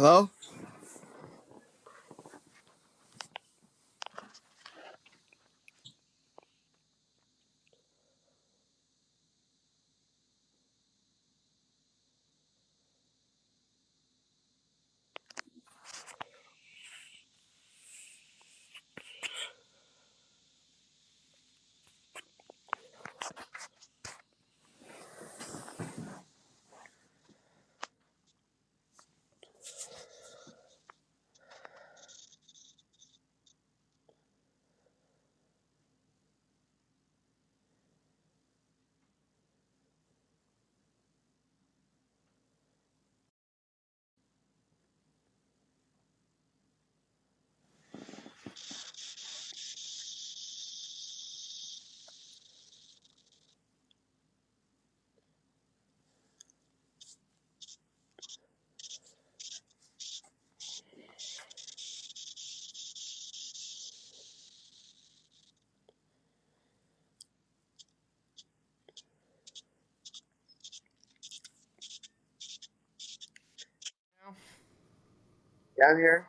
Hello? Yeah, I'm here.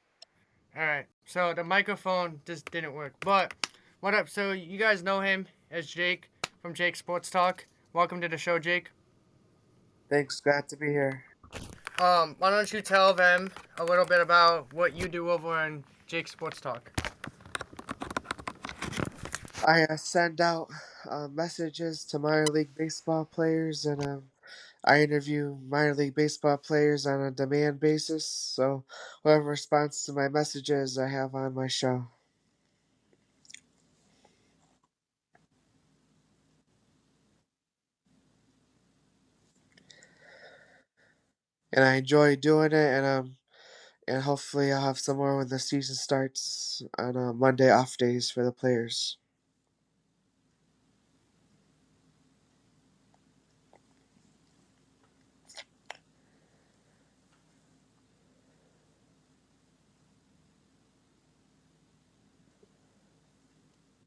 All right. So the microphone just didn't work. But what up? So you guys know him as Jake from Jakesportstalk. Welcome to the show, Jake. Thanks, glad to be here. Why don't you tell them a little bit about what you do over on Jake Sports Talk? I send out messages to minor league baseball players, and I interview minor league baseball players on a demand basis. So, whoever responds to my messages, I have on my show. And I enjoy doing it, and hopefully I'll have some more when the season starts on Monday off days for the players.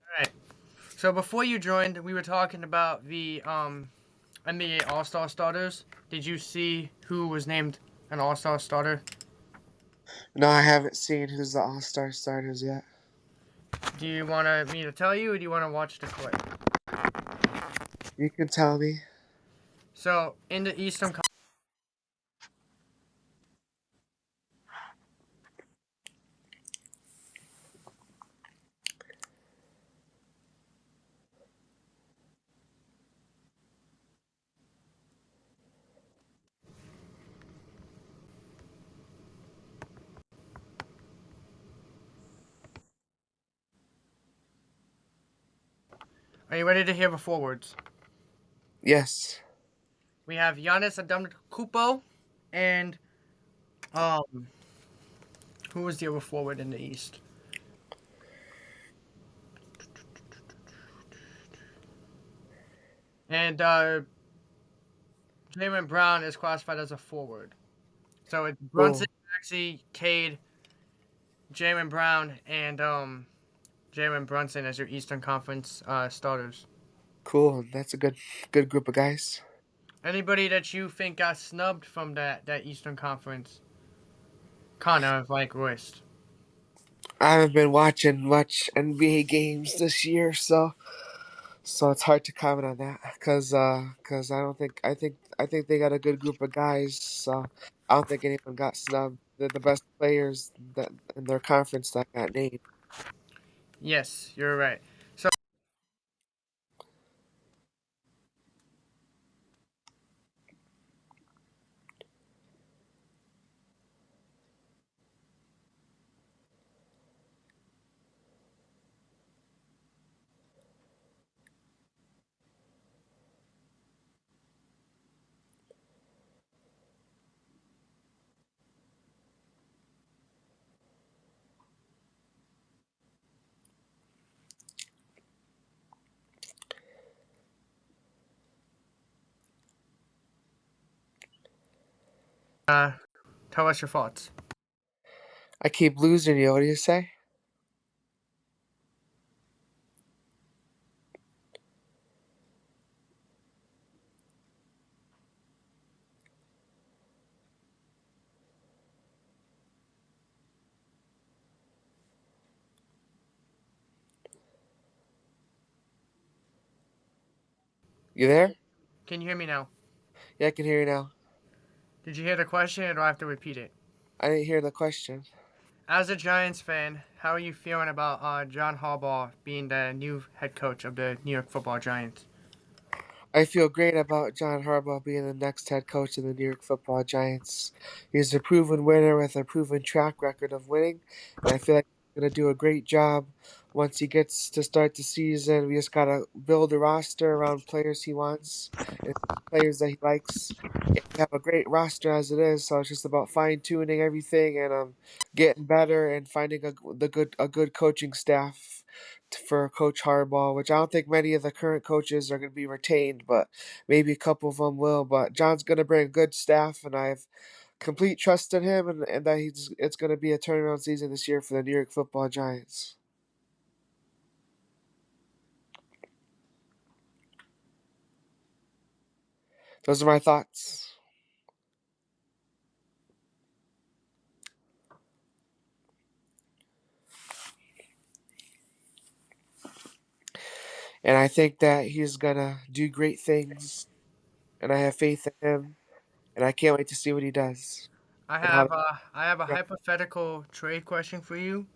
All right. So before you joined, we were talking about the NBA All Star starters. Did you see who was named an All Star starter? No, I haven't seen who's the All-Star starters yet. Do you want me to tell you, or do you want to watch the clip? You can tell me. So in the Eastern Are you ready to hear the forwards? Yes. We have Giannis Antetokounmpo and um, who was the other forward in the East? And Jaylen Brown is classified as a forward. So it's Brunson, Cool. Maxey, Cade, Jaylen Brown, and Jalen Brunson as your Eastern Conference starters. Cool. That's a good group of guys. Anybody that you think got snubbed from that Eastern Conference kind of like list? I haven't been watching much NBA games this year, so it's hard to comment on that because I think they got a good group of guys. So I don't think anyone got snubbed. They're the best players that in their conference that got named. Yes, you're right. So tell us your thoughts. I keep losing you. What do you say? You there? Can you hear me now? Yeah, I can hear you now. Did you hear the question, or do I have to repeat it? I didn't hear the question. As a Giants fan, how are you feeling about John Harbaugh being the new head coach of the New York Football Giants? I feel great about John Harbaugh being the next head coach of the New York Football Giants. He's a proven winner with a proven track record of winning, and I feel like he's going to do a great job once he gets to start the season. We just got to build a roster around players he wants and players that he likes. And we have a great roster as it is, so it's just about fine tuning everything and getting better and finding a good coaching staff for Coach Harbaugh, which I don't think many of the current coaches are going to be retained, but maybe a couple of them will. But John's going to bring a good staff, and I have complete trust in him, and that it's going to be a turnaround season this year for the New York Football Giants. Those are my thoughts. And I think that he's going to do great things, and I have faith in him, and I can't wait to see what he does and how. I have a hypothetical trade question for you.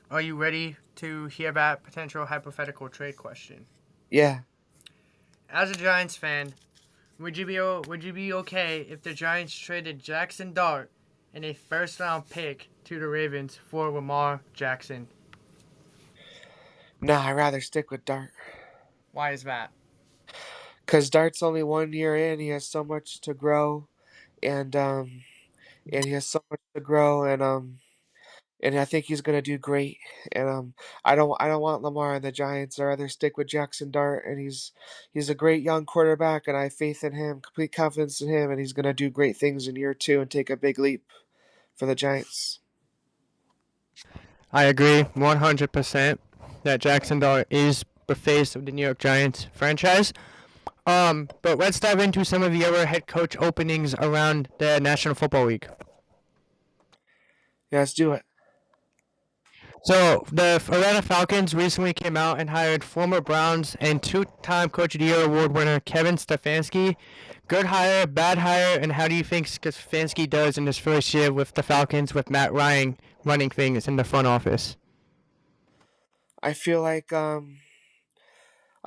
Are you ready to hear that potential hypothetical trade question? Yeah, As a Giants fan, would you be okay if the Giants traded Jackson Dart and a first round pick to the Ravens for Lamar Jackson? nah, I'd rather stick with Dart. Why is that? Because Dart's only 1 year in, he has so much to grow, and and he has so much to grow, and I think he's gonna do great. And I don't want Lamar and the Giants. I'd rather stick with Jackson Dart, and he's a great young quarterback, and I have faith in him, complete confidence in him, and he's gonna do great things in year two and take a big leap for the Giants. I agree 100% that Jackson Dart is the face of the New York Giants franchise. But let's dive into some of the other head coach openings around the National Football League. Yeah, let's do it. So the Atlanta Falcons recently came out and hired former Browns and two-time Coach of the Year award winner Kevin Stefanski. Good hire, bad hire, and how do you think Stefanski does in his first year with the Falcons with Matt Ryan running things in the front office? I feel like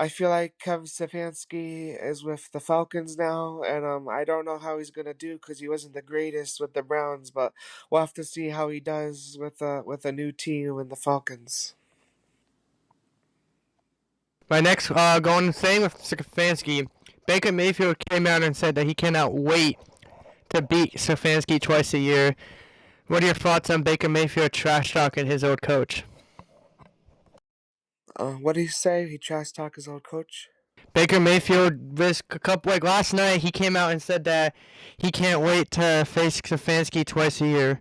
I feel like Kevin Stefanski is with the Falcons now, and I don't know how he's gonna do because he wasn't the greatest with the Browns, but we'll have to see how he does with a new team and the Falcons. My next going same with Stefanski, Baker Mayfield came out and said that he cannot wait to beat Stefanski twice a year. What are your thoughts on Baker Mayfield trash talking his old coach? What did he say? He trash talk his old coach. Baker Mayfield risked a couple like last night. He came out and said that he can't wait to face Stefanski twice a year.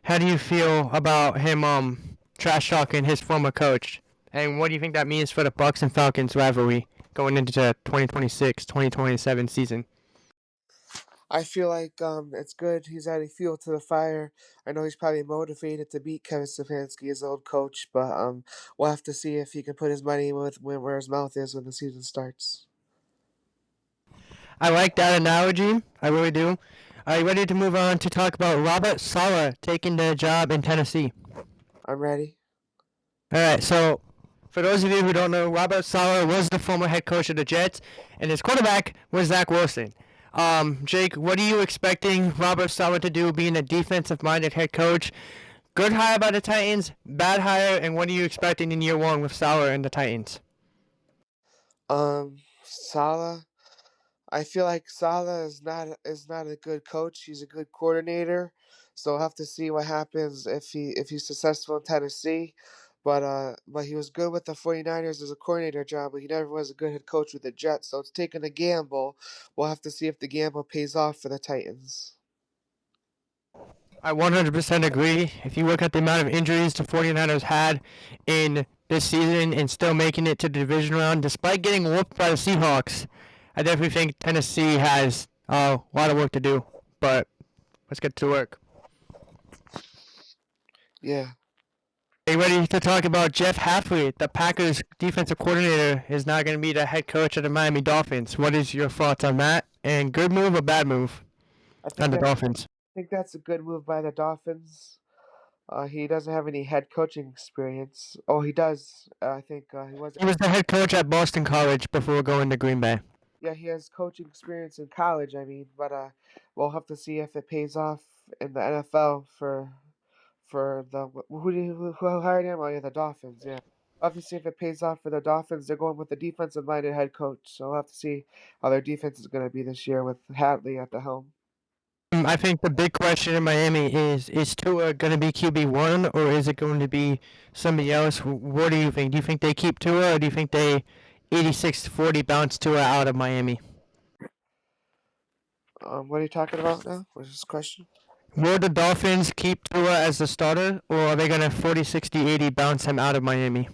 How do you feel about him trash talking his former coach? And what do you think that means for the Bucks and Falcons rivalry going into the 2026-2027 season? I feel like it's good. He's adding fuel to the fire. I know he's probably motivated to beat Kevin Stefanski, his old coach, but we'll have to see if he can put his money where his mouth is when the season starts. I like that analogy. I really do. Are you ready to move on to talk about Robert Saleh taking the job in Tennessee? I'm ready. All right, so for those of you who don't know, Robert Saleh was the former head coach of the Jets, and his quarterback was Zach Wilson. Jake, what are you expecting Robert Saleh to do, being a defensive-minded head coach? Good hire by the Titans, bad hire, and what are you expecting in year one with Saleh and the Titans? Salah. I feel like Salah is not a good coach. He's a good coordinator. So we'll have to see what happens if he's successful in Tennessee. But he was good with the 49ers as a coordinator job, but he never was a good head coach with the Jets. So it's taking a gamble. We'll have to see if the gamble pays off for the Titans. I 100% agree. If you look at the amount of injuries the 49ers had in this season and still making it to the division round, despite getting whooped by the Seahawks, I definitely think Tennessee has a lot of work to do. But let's get to work. Yeah. Are you ready to talk about Jeff Hafley, the Packers defensive coordinator, is now going to be the head coach of the Miami Dolphins? What is your thoughts on that? And good move or bad move I think on the that Dolphins? I think that's a good move by the Dolphins. He doesn't have any head coaching experience. Oh, he does. I think he was. He was the head coach at Boston College before going to Green Bay. Yeah, he has coaching experience in college. I mean, but we'll have to see if it pays off in the NFL for the who hired him. Oh yeah, the Dolphins. Yeah, we'll have to see if it pays off for the Dolphins. They're going with the defensive-minded head coach, so we'll have to see how their defense is going to be this year with Hadley at the helm. I think the big question in Miami is Tua going to be QB1 or is it going to be somebody else? What do you think? Do you think they keep Tua or do you think they 86-40 bounce Tua out of Miami? What are you talking about now? What's this question? Will the Dolphins keep Tua as the starter or are they going to 40-60-80 bounce him out of Miami?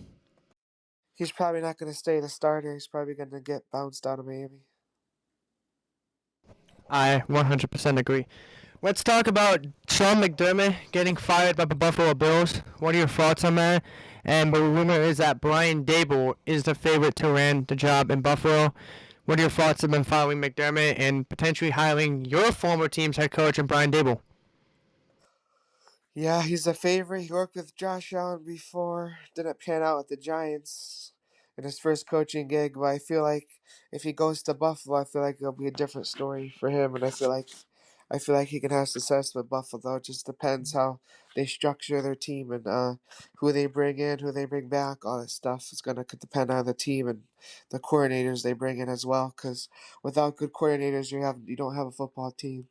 He's probably not going to stay the starter. He's probably going to get bounced out of Miami. I 100% agree. Let's talk about Sean McDermott getting fired by the Buffalo Bills. What are your thoughts on that? And the rumor is that Brian Dable is the favorite to land the job in Buffalo. What are your thoughts on following McDermott and potentially hiring your former team's head coach and Brian Dable? Yeah, he's a favorite. He worked with Josh Allen before. Didn't pan out with the Giants in his first coaching gig, but I feel like if he goes to Buffalo, I feel like it'll be a different story for him. And I feel like he can have success with Buffalo. It just depends how they structure their team and who they bring in, who they bring back. All that stuff is gonna depend on the team and the coordinators they bring in as well. Because without good coordinators, you don't have a football team.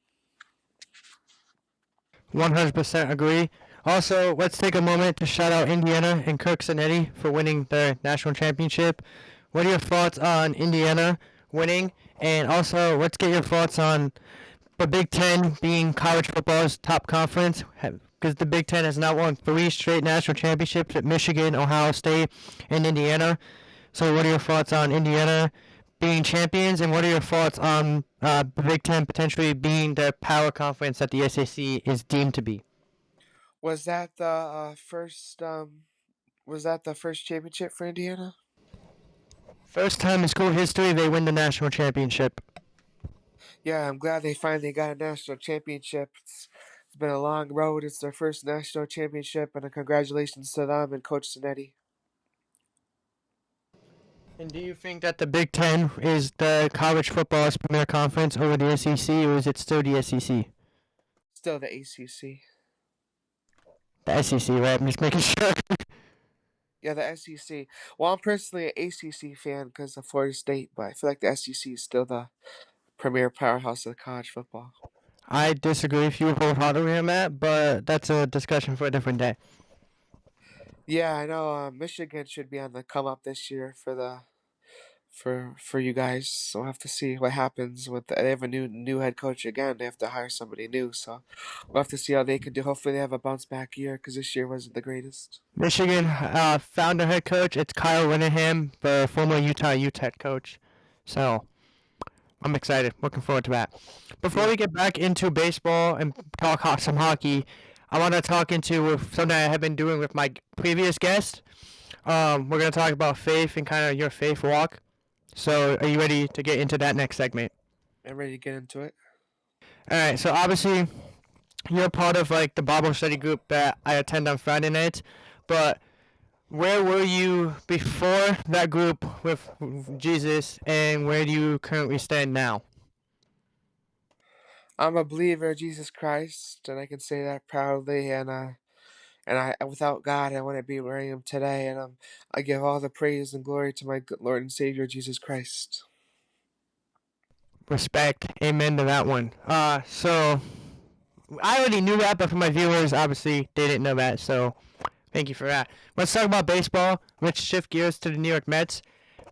100% agree. Also, let's take a moment to shout out Indiana and Kirk Cinetti for winning their national championship. What are your thoughts on Indiana winning? And also, let's get your thoughts on the Big Ten being college football's top conference, because the Big Ten has now won 3 straight national championships at Michigan, Ohio State, and Indiana. So, what are your thoughts on Indiana being champions, and what are your thoughts on the Big Ten potentially being the power conference that the SEC is deemed to be? Was that the first? Was that the first championship for Indiana? First time in school history they win the national championship. Yeah, I'm glad they finally got a national championship. It's been a long road. It's their first national championship, and congratulations to them and Coach Zanetti. And do you think that the Big Ten is the college football's premier conference over the SEC, or is it still the SEC? Still the ACC. The SEC, right? I'm just making sure. Yeah, the SEC. Well, I'm personally an ACC fan because of Florida State, but I feel like the SEC is still the premier powerhouse of college football. I disagree with you wholeheartedly on that, but that's a discussion for a different day. Yeah, I know. Michigan should be on the come up this year for you guys. So we'll have to see what happens with they have a new head coach again. They have to hire somebody new. So we'll have to see how they can do. Hopefully they have a bounce back year because this year wasn't the greatest. Michigan found a head coach. It's Kyle Linehan, the former Utah Ute head coach. So I'm excited. Looking forward to that. Before Yeah, we get back into baseball and talk some hockey, I want to talk into something I have been doing with my previous guest. We're going to talk about faith and kind of your faith walk. So, are you ready to get into that next segment? I'm ready to get into it. All right. So, obviously, you're part of like the Bible study group that I attend on Friday nights. But where were you before that group with Jesus, and where do you currently stand now? I'm a believer of Jesus Christ, and I can say that proudly. And I without God, I wouldn't be where I am today. And I give all the praise and glory to my good Lord and Savior Jesus Christ. Respect. Amen to that one. So I already knew that, but for my viewers, obviously they didn't know that. So thank you for that. Let's talk about baseball. Let's shift gears to the New York Mets.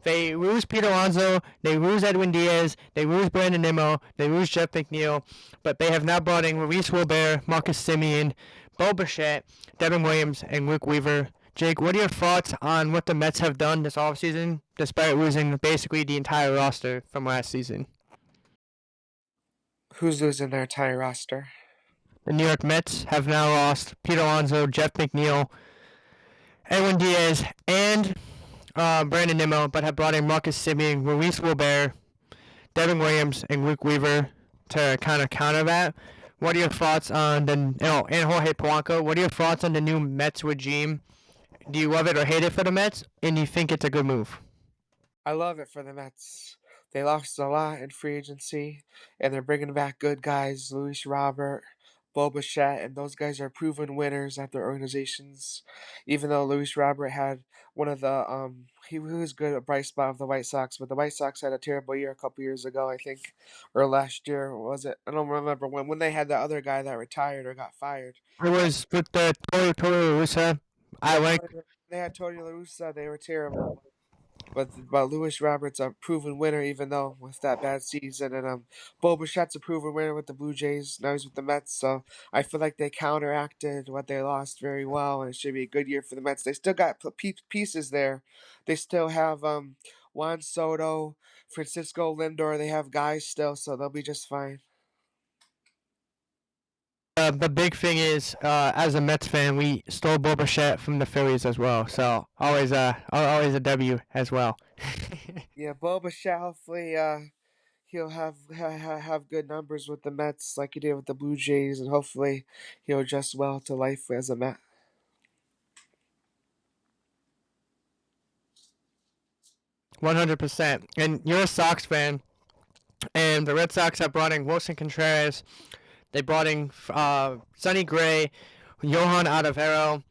They lose Peter Alonso, they lose Edwin Diaz, they lose Brandon Nimmo, they lose Jeff McNeil, but they have now brought in Luis Robert, Marcus Simeon, Bo Bichette, Devin Williams, and Luke Weaver. Jake, what are your thoughts on what the Mets have done this offseason, despite losing basically the entire roster from last season? Who's losing their entire roster? The New York Mets have now lost Pete Alonso, Jeff McNeil, Edwin Diaz, and Brandon Nimmo, but have brought in Marcus Simeon, Luis Wilbert, Devin Williams, and Luke Weaver to kind of counter that. What are your thoughts on the and Jorge Polanco? What are your thoughts on the new Mets regime? Do you love it or hate it for the Mets? And do you think it's a good move? I love it for the Mets. They lost a lot in free agency, and they're bringing back good guys, Luis Robert, Bo Bichette, and those guys are proven winners at their organizations. Even though Luis Robert had one of the he was good at bright spot of the White Sox, but the White Sox had a terrible year a couple years ago, I think, or last year was it? I don't remember when they had the other guy that retired or got fired. It was with the Toro Russa. I Yeah, like. They had Tony La Russa. They were terrible. But Lewis Roberts a proven winner, even though with that bad season, and Bo Bichette's a proven winner with the Blue Jays. Now he's with the Mets, so I feel like they counteracted what they lost very well, and it should be a good year for the Mets. They still got pieces there. They still have Juan Soto, Francisco Lindor. They have guys still, so they'll be just fine. The big thing is, as a Mets fan, we stole Bo Bichette from the Phillies as well. So always a W as well. Yeah, Bo Bichette. Hopefully, he'll have good numbers with the Mets like he did with the Blue Jays, and hopefully he'll adjust well to life as a Met. 100%. And you're a Sox fan, and the Red Sox have brought in Wilson Contreras. They brought in Sonny Gray, Johan Adavero,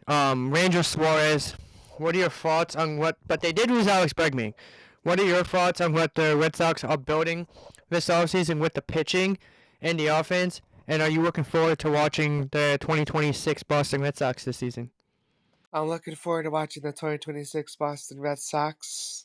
Ranger Suarez. What are your thoughts on what? But they did lose Alex Bregman. What are your thoughts on what the Red Sox are building this offseason with the pitching and the offense? And are you looking forward to watching the 2026 Boston Red Sox this season? I'm looking forward to watching the 2026 Boston Red Sox,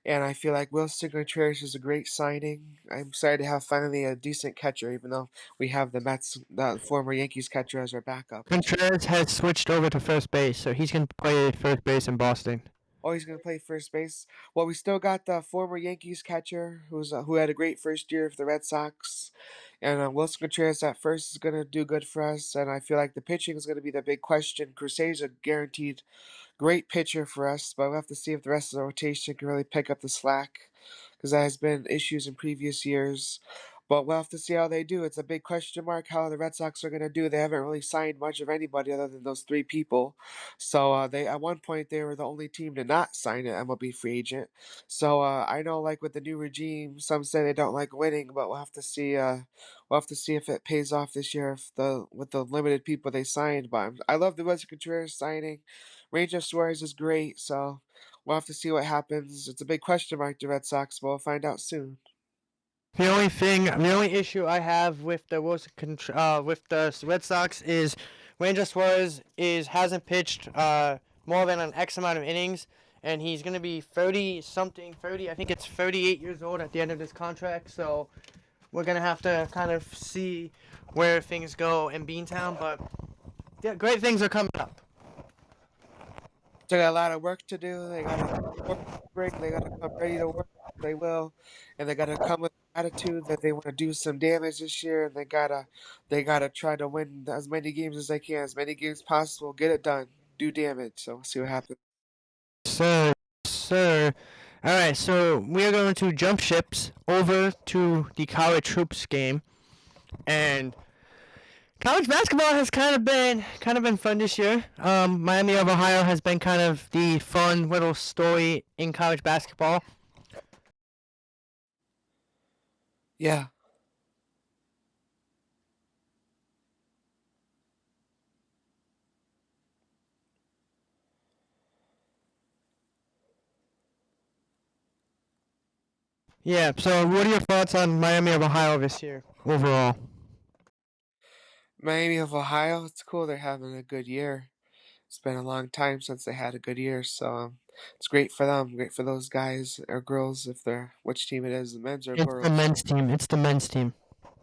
and I feel like Wilson Contreras is a great signing. I'm excited to have finally a decent catcher, even though we have the Mets, the former Yankees catcher, as our backup. Contreras has switched over to first base, so he's going to play first base in Boston. Oh, he's going to play first base. Well, we still got the former Yankees catcher who had a great first year for the Red Sox. And Wilson Contreras at first is going to do good for us. And I feel like the pitching is going to be the big question. Crusades are guaranteed great pitcher for us, but we'll have to see if the rest of the rotation can really pick up the slack because that has been issues in previous years. But we'll have to see how they do. It's a big question mark how the Red Sox are going to do. They haven't really signed much of anybody other than those three people. So they at one point they were the only team to not sign an MLB free agent. So I know like with the new regime, some say they don't like winning, but we'll have to see. We'll have to see if it pays off this year if with the limited people they signed. But I love the Wilson Contreras signing. Ranger Suarez is great, so we'll have to see what happens. It's a big question mark, the Red Sox, but we'll find out soon. The only issue I have with the with the Red Sox is Ranger Suarez hasn't pitched more than an X amount of innings, and he's gonna be 30 something, 30. I think it's 38 years old at the end of this contract. So we're gonna have to kind of see where things go in Beantown, but yeah, great things are coming up. They got a lot of work to do. They got to work break. They got to come ready to work. They will, and they got to come with attitude that they want to do some damage this year. And they gotta try to win as many games as they can, as many games possible. Get it done. Do damage. So we'll see what happens. Sir. All right, so we are going to jump ships over to the college hoops game, and college basketball has kind of been fun this year. Miami of Ohio has been kind of the fun little story in college basketball. Yeah. Yeah. So, what are your thoughts on Miami of Ohio this year overall? Miami of Ohio. It's cool. They're having a good year. It's been a long time since they had a good year, so it's great for them. Great for those guys or girls if they're which team it is, the men's or It's the girls. men's team. It's the men's team.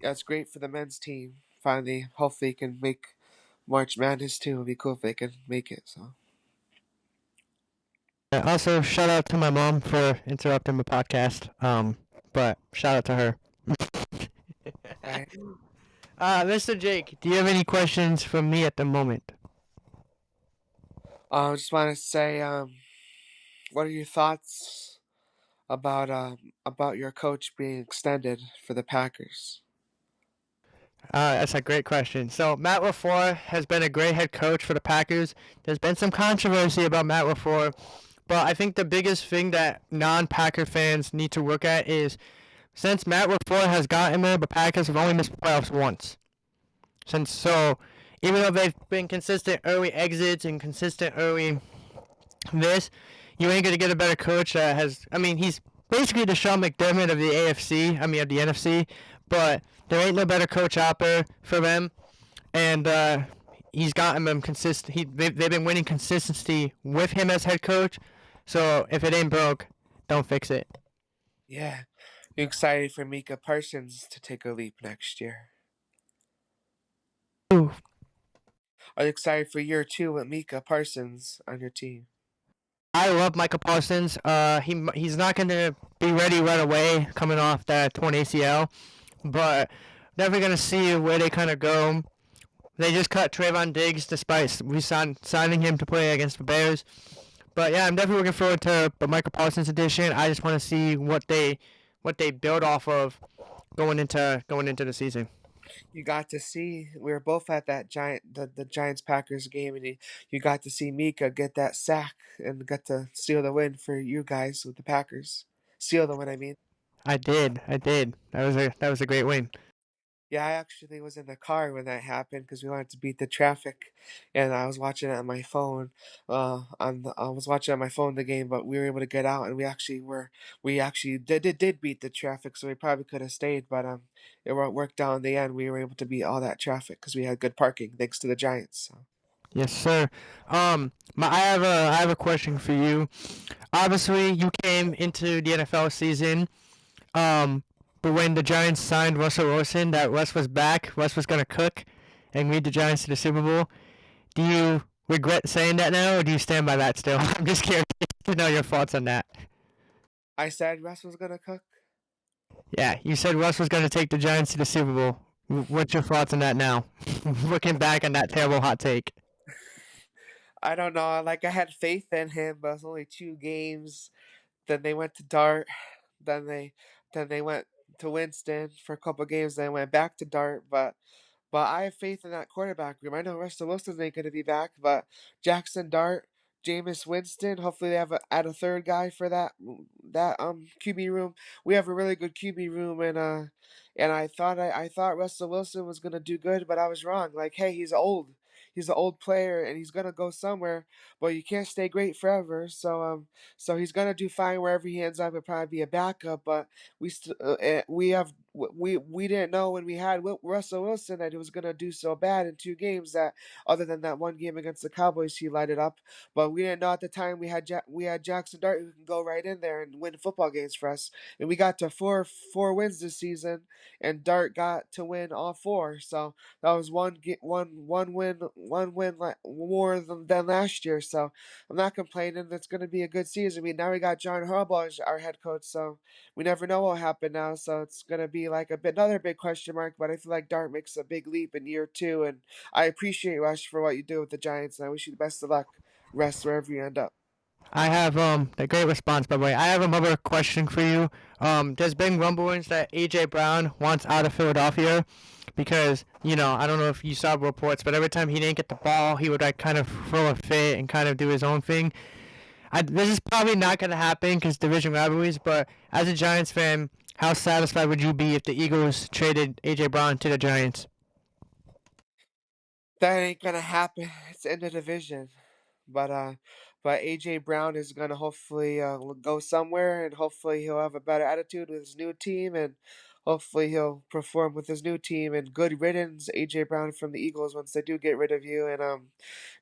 Yeah, it's great for the men's team. Finally, hopefully, can make March Madness too. It'd be cool if they can make it. So, Also, shout out to my mom for interrupting my podcast. But shout out to her. right. Mr. Jake, do you have any questions for me at the moment? I just want to say, what are your thoughts about your coach being extended for the Packers? That's a great question. So Matt LaFleur has been a great head coach for the Packers. There's been some controversy about Matt LaFleur, but I think the biggest thing that non-Packer fans need to look at is since Matt LaFleur has gotten there, the Packers have only missed the playoffs once. Since so, even though they've been consistent early exits and consistent early this, you ain't gonna get a better coach that has. I mean, he's basically the Sean McDermott of the AFC. I mean, of the NFC, but there ain't no better coach out there for them, and he's gotten them consistent. They've been winning consistency with him as head coach. So if it ain't broke, don't fix it. Yeah, you excited for Micah Parsons to take a leap next year? Ooh, Are you excited for year two with Micah Parsons on your team? I love Michael Parsons. He's not gonna be ready right away coming off that torn ACL, but definitely gonna see where they kind of go. They just cut Trayvon Diggs despite signing him to play against the Bears. But yeah, I'm definitely looking forward to the Michael Parsons edition. I just want to see what they build off of going into the season. You got to see we were both at that the Giants Packers game, and you got to see Mika get that sack and got to seal the win for you guys with the Packers. Seal the win, I mean. I did. That was a great win. Yeah, I actually was in the car when that happened because we wanted to beat the traffic, and I was watching it on my phone. I was watching on my phone the game, but we were able to get out, and we actually did beat the traffic, so we probably could have stayed, but it worked out in the end. We were able to beat all that traffic because we had good parking thanks to the Giants. So. Yes, sir. I have a question for you. Obviously, you came into the NFL season. But when the Giants signed Russell Wilson, that Russ was back, Russ was gonna cook, and lead the Giants to the Super Bowl. Do you regret saying that now, or do you stand by that still? I'm just curious to know your thoughts on that. I said Russ was gonna cook. Yeah, you said Russ was gonna take the Giants to the Super Bowl. What's your thoughts on that now? Looking back on that terrible hot take. I don't know. Like I had faith in him, but it was only 2 games. Then they went to Dart. Then they went to Winston for a couple games. Then went back to Dart. But I have faith in that quarterback room. I know Russell Wilson ain't going to be back, but Jackson Dart, Jameis Winston. Hopefully they add a third guy for that QB room. We have a really good QB room, and I thought Russell Wilson was going to do good, but I was wrong. Like, hey, he's old. He's an old player, and he's gonna go somewhere. But you can't stay great forever. So he's gonna do fine wherever he ends up. It'll probably be a backup, but we didn't know when we had Russell Wilson that he was gonna do so bad in 2 games. That other than that one game against the Cowboys, he lighted up. But we didn't know at the time we had Jackson Dart who can go right in there and win football games for us. And we got to four wins this season, and Dart got to win all four. So that was one win more than last year. So I'm not complaining. It's going to be a good season. I mean, now we got John Harbaugh as our head coach, so we never know what will happen now. So it's going to be like another big question mark. But I feel like Dart makes a big leap in year two, and I appreciate Rush for what you do with the Giants, and I wish you the best of luck, rest wherever you end up. I have a great response by the way. I have another question for you. There's been rumblings that AJ Brown wants out of Philadelphia because I don't know if you saw reports, but every time he didn't get the ball, he would like kind of throw a fit and kind of do his own thing. This is probably not going to happen because division rivalries. But as a Giants fan, how satisfied would you be if the Eagles traded AJ Brown to the Giants? That ain't gonna happen. It's in the division. But AJ Brown is gonna hopefully go somewhere, and hopefully he'll have a better attitude with his new team, and hopefully he'll perform with his new team. And good riddance, AJ Brown from the Eagles once they do get rid of you. And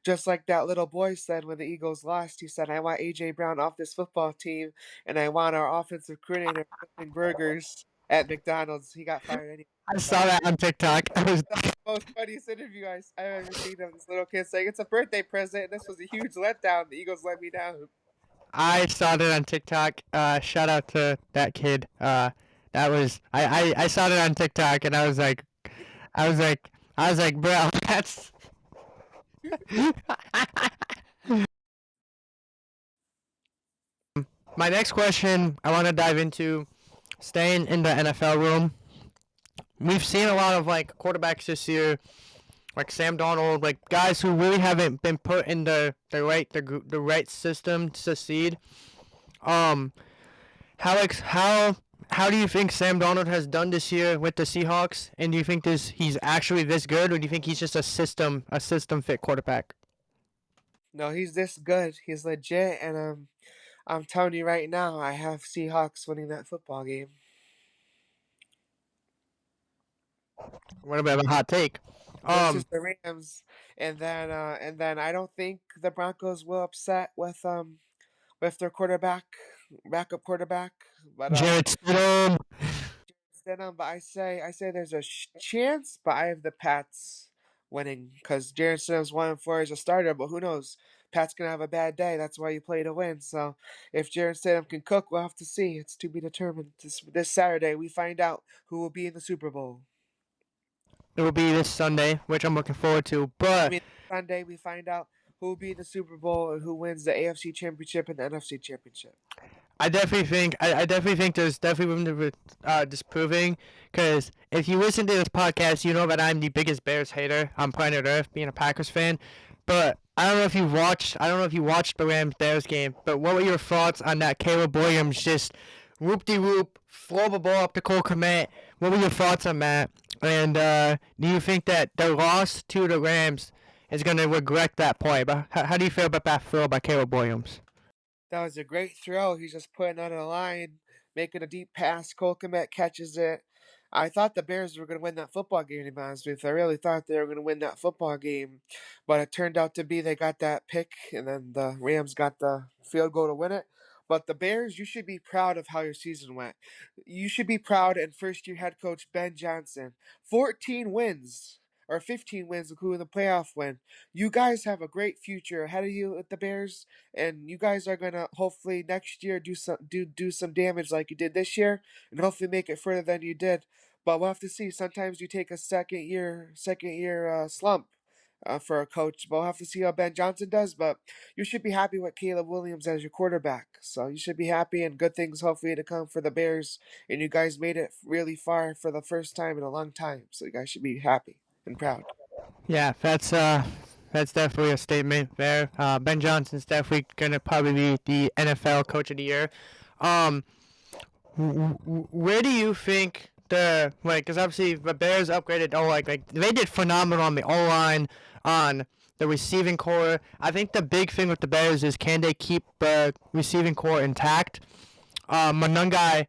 just like that little boy said when the Eagles lost, he said, "I want AJ Brown off this football team, and I want our offensive coordinator flipping burgers at McDonald's." He got fired anyway. I But saw that on TikTok. most funniest interview I've ever seen of this little kid saying it's a birthday present. This was a huge letdown. The Eagles let me down. I saw that on TikTok. Shout out to that kid. That was I saw it on TikTok and I was like, bro, that's My next question I want to dive into, staying in the NFL room. We've seen a lot of like quarterbacks this year, like Sam Donald, like guys who really haven't been put in the right system to succeed. Um, how do you think Sam Donald has done this year with the Seahawks? And do you think he's actually this good, or do you think he's just a system fit quarterback? No, he's this good. He's legit, and I'm telling you right now, I have Seahawks winning that football game What about a hot take? versus Um, the Rams, and then I don't think the Broncos will upset with their backup quarterback, but Jared Stidham. Stidham. But I say there's a chance, but I have the Pats winning because Jared Stidham's 1-4 as a starter, but who knows? Pat's gonna have a bad day. That's why you play to win. So if Jared Stidham can cook, we'll have to see. It's to be determined. This Saturday, we find out who will be in the Super Bowl. It will be this Sunday, which I'm looking forward to. I But mean, Sunday we find out who will be in the Super Bowl and who wins the AFC Championship and the NFC Championship. I definitely think there's definitely room to disproving. Because if you listen to this podcast, you know that I'm the biggest Bears hater on planet Earth, being a Packers fan. But I don't know if you watched. I don't know if you watched the Rams Bears game. But what were your thoughts on that Caleb Williams just whoop de whoop, throw the ball up to Cole Kmet? What were your thoughts on that? And do you think that the loss to the Rams is going to regret that play? But how do you feel about that throw by Caleb Williams? That was a great throw. He's just putting on a line, making a deep pass. Cole Kmet catches it. I thought the Bears were going to win that football game, to be honest with you. I really thought they were going to win that football game. But it turned out to be they got that pick, and then the Rams got the field goal to win it. But the Bears, you should be proud of how your season went. You should be proud, and first year head coach Ben Johnson. 14 wins, or 15 wins, including the playoff win. You guys have a great future ahead of you at the Bears, and you guys are gonna hopefully next year do some damage like you did this year, and hopefully make it further than you did. But we'll have to see. Sometimes you take a second year slump for a coach. But we'll have to see how Ben Johnson does. But you should be happy with Caleb Williams as your quarterback. So you should be happy, and good things hopefully to come for the Bears. And you guys made it really far for the first time in a long time. So you guys should be happy and proud. Yeah, that's definitely a statement there. Ben Johnson's definitely gonna probably be the NFL Coach of the Year. Um, where do you think the like? Because obviously the Bears upgraded. Oh, like they did phenomenal on the O line, on the receiving core. I think the big thing with the Bears is can they keep the receiving core intact? Kyle Monungai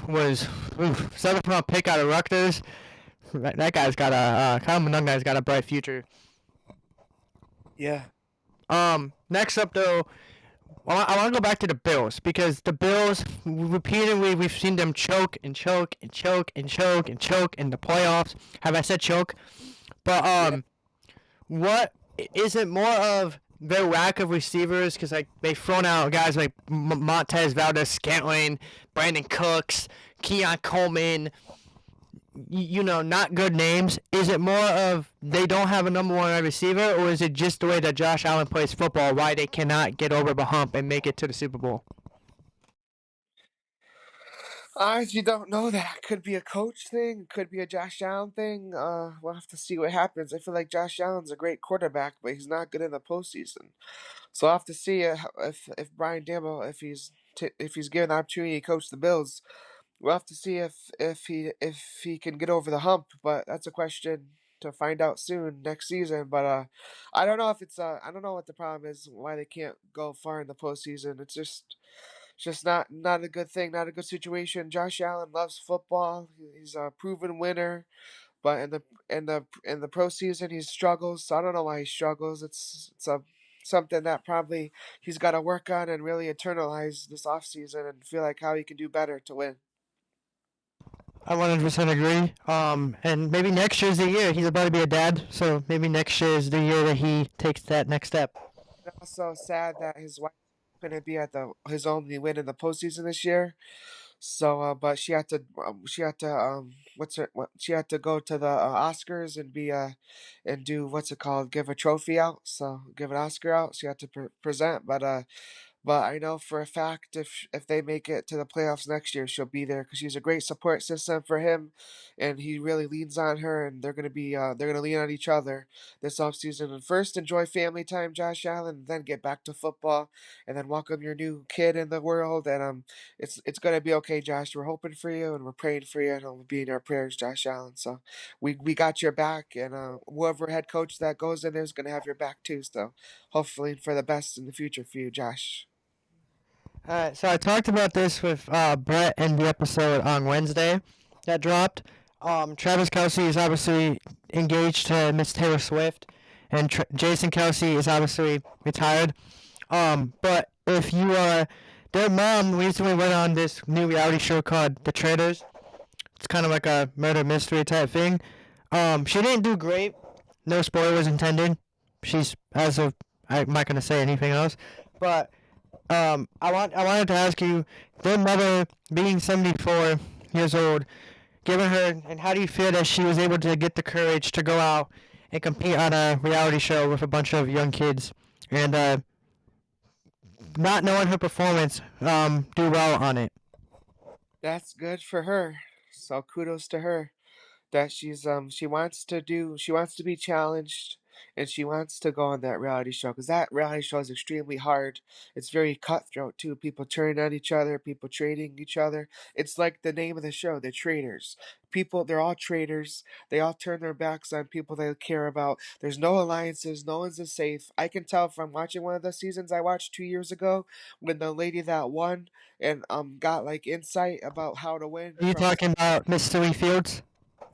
was 7th round pick out of Rutgers. That guy's got a Kyle Monungai's got a bright future. Yeah. Next up though, I want to go back to the Bills because the Bills repeatedly we've seen them choke and choke and choke and choke and choke in the playoffs. Have I said choke? But Yeah. what is it more of their lack of receivers? Because like they've thrown out guys like Montez Valdez Scantling, Brandon Cooks, Keon Coleman. Not good names. Is it more of they don't have a number one wide receiver, or is it just the way that Josh Allen plays football, why they cannot get over the hump and make it to the Super Bowl? I honestly don't know that. Could be a coach thing. Could be a Josh Allen thing. We'll have to see what happens. I feel like Josh Allen's a great quarterback, but he's not good in the postseason. So I'll have to see if Brian Daboll if he's given the opportunity to coach the Bills. We'll have to see if he can get over the hump. But that's a question to find out soon next season. But I don't know if I don't know what the problem is. Why they can't go far in the postseason. It's just not a good thing, not a good situation. Josh Allen loves football. He's a proven winner, but in the pro season he struggles. So I don't know why he struggles. It's something that probably he's got to work on and really internalize this offseason and feel like how he can do better to win. I 100% agree. And maybe next year's the year. He's about to be a dad, so maybe next year is the year that he takes that next step. Also sad that his wife couldn't be at the his only win in the postseason this year. So, but she had to go to the Oscars and do what's it called? Give a trophy out. So give an Oscar out. She had to present, but But I know for a fact if they make it to the playoffs next year, she'll be there because she's a great support system for him, and he really leans on her, and they're gonna lean on each other this offseason. And first, enjoy family time, Josh Allen, and then get back to football, and then welcome your new kid in the world. And it's gonna be okay, Josh. We're hoping for you, and we're praying for you, and it'll be in our prayers, Josh Allen. So we got your back, and whoever head coach that goes in there is gonna have your back too. So hopefully for the best in the future for you, Josh. All right, so I talked about this with Brett in the episode on Wednesday that dropped. Travis Kelsey is obviously engaged to Miss Taylor Swift, and Jason Kelsey is obviously retired. But if you their mom recently went on this new reality show called The Traitors. It's kind of like a murder mystery type thing. She didn't do great. No spoilers intended. She's as of I'm not gonna say anything else, but I wanted to ask you, their mother being 74 years old, given her, and how do you feel that she was able to get the courage to go out and compete on a reality show with a bunch of young kids, and not knowing her performance, do well on it? That's good for her. So kudos to her that she wants to be challenged, and she wants to go on that reality show because that reality show is extremely hard. It's very cutthroat too. People turning on each other, people trading each other. It's like the name of the show, the traitors. People, they're all traitors. They all turn their backs on people they care about. There's no alliances. No one's as safe. I can tell from watching one of the seasons I watched 2 years ago when the lady that won and got like insight about how to win Are you from talking about Mystery Fields?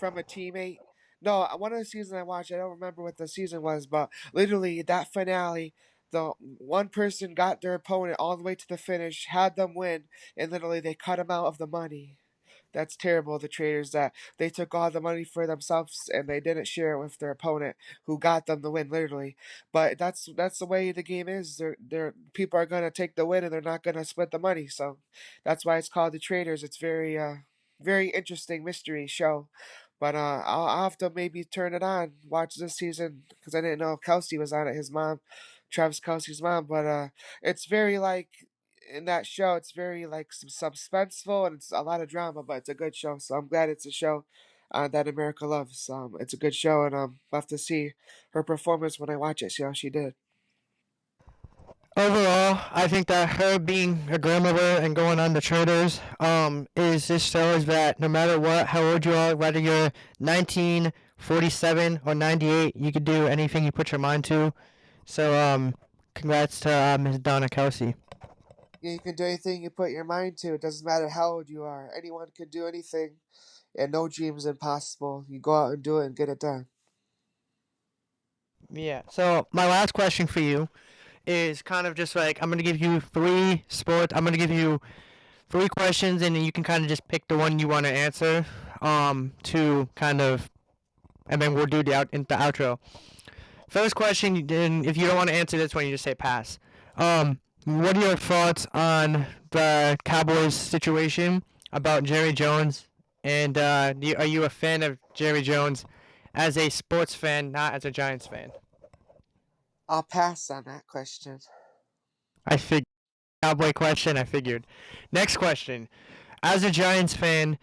a teammate. No, one of the seasons I watched, I don't remember what the season was, but literally that finale, the one person got their opponent all the way to the finish, had them win, and literally they cut him out of the money. That's terrible. The traders that they took all the money for themselves and they didn't share it with their opponent who got them the win, literally. But that's the way the game is. They're people are gonna take the win and they're not gonna split the money. So that's why it's called the traders. It's very interesting mystery show. But I'll have to maybe turn it on, watch this season because I didn't know if Kelsey was on it. His mom, Travis Kelsey's mom. But it's very like in that show, it's very like suspenseful and it's a lot of drama, but it's a good show. So I'm glad it's a show that America loves. It's a good show, and I'll have to see her performance when I watch it. See how she did. Overall, I think that her being a grandmother and going on the traders, is just shows that no matter what, how old you are, whether you're 19, 47, or 98, you can do anything you put your mind to. So, congrats to Ms. Donna Kelsey. Yeah, you can do anything you put your mind to. It doesn't matter how old you are. Anyone can do anything, and no dream is impossible. You go out and do it and get it done. Yeah. So, my last question for you is kind of just like I'm gonna give you three sports. I'm gonna give you three questions, and you can kind of just pick the one you want to answer. To kind of, and then we'll do the outro. First question, and if you don't want to answer this one, you just say pass. What are your thoughts on the Cowboys situation about Jerry Jones? And are you a fan of Jerry Jones as a sports fan, not as a Giants fan? I'll pass on that question. I figured. Cowboy question, I figured. Next question. As a Giants fan,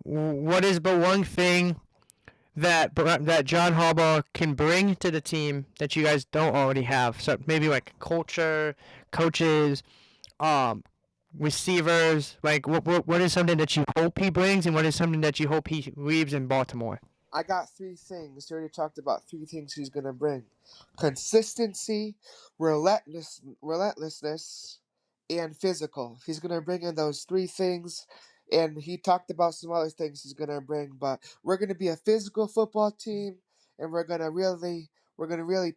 what is the one thing that John Harbaugh can bring to the team that you guys don't already have? So maybe like culture, coaches, um, receivers. Like what is something that you hope he brings, and what is something that you hope he leaves in Baltimore? I got three things. He already talked about three things he's gonna bring: consistency, relentlessness, and physical. He's gonna bring in those three things, and he talked about some other things he's gonna bring. But we're gonna be a physical football team, and we're gonna really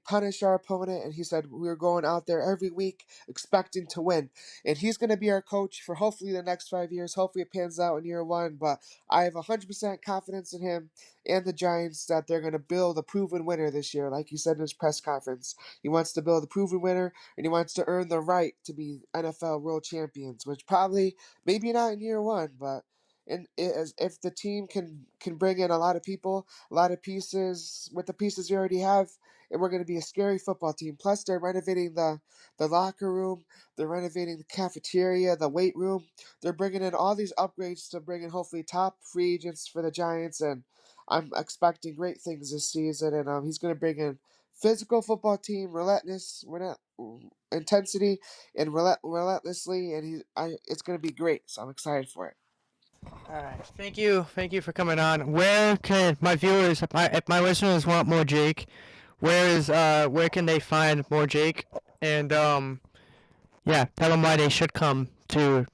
punish our opponent. And he said we're going out there every week expecting to win, and he's gonna be our coach for hopefully the next 5 years. Hopefully it pans out in year one, but I have 100% confidence in him and the Giants that they're going to build a proven winner this year, like he said in his press conference. He wants to build a proven winner, and he wants to earn the right to be NFL world champions, which probably, maybe not in year one, but and as if the team can bring in a lot of people, a lot of pieces with the pieces we already have, and we're going to be a scary football team. Plus, they're renovating the locker room, they're renovating the cafeteria, the weight room. They're bringing in all these upgrades to bring in hopefully top free agents for the Giants, and I'm expecting great things this season. And he's going to bring in physical football team, intensity, and relentlessly, and it's going to be great. So I'm excited for it. All right. Thank you for coming on. Where can my viewers, if my listeners want more Jake, where can they find more Jake? And yeah, tell them why they should come to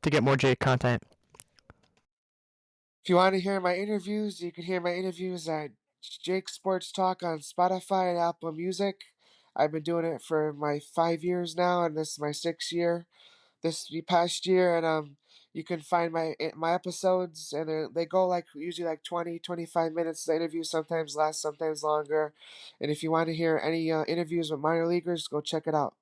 get more Jake content. If you want to hear my interviews, you can hear my interviews at Jakesportstalk on Spotify and Apple Music. I've been doing it for my 5 years now, and this is my 6th year. This past year, and you can find my episodes, and they go like usually like 20-25 minutes. The interviews sometimes last, sometimes longer. And if you want to hear any interviews with minor leaguers, go check it out.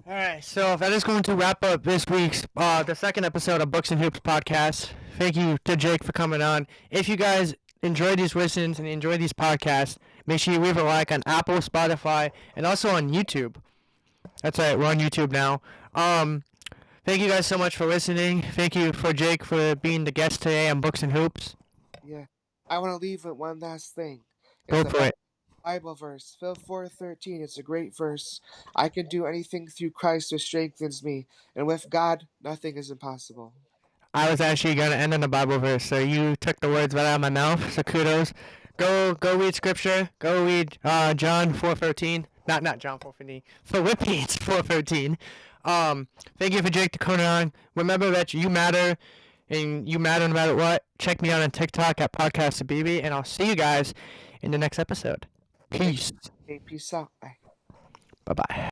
All right, so that is going to wrap up this week's the second episode of Books and Hoops podcast. Thank you to Jake for coming on. If you guys enjoy these listens and enjoy these podcasts, make sure you leave a like on Apple, Spotify, and also on YouTube. That's right, we're on YouTube now. Thank you guys so much for listening. Thank you for Jake for being the guest today on Books and Hoops. Yeah, I want to leave with one last thing. Go It's a for it. Bible verse, Phil 4:13. It's a great verse. I can do anything through Christ who strengthens me, and with God, nothing is impossible. I was actually going to end on the Bible verse, so you took the words right out of my mouth. So kudos. Go read scripture. Go read John 4:13. Not John 4:13. Philippians 4:13. Thank you for Jake to come on. Remember that you matter, and you matter no matter what. Check me out on TikTok at PodcastToBB, and I'll see you guys in the next episode. Peace. Hey, peace out. Bye. Bye bye.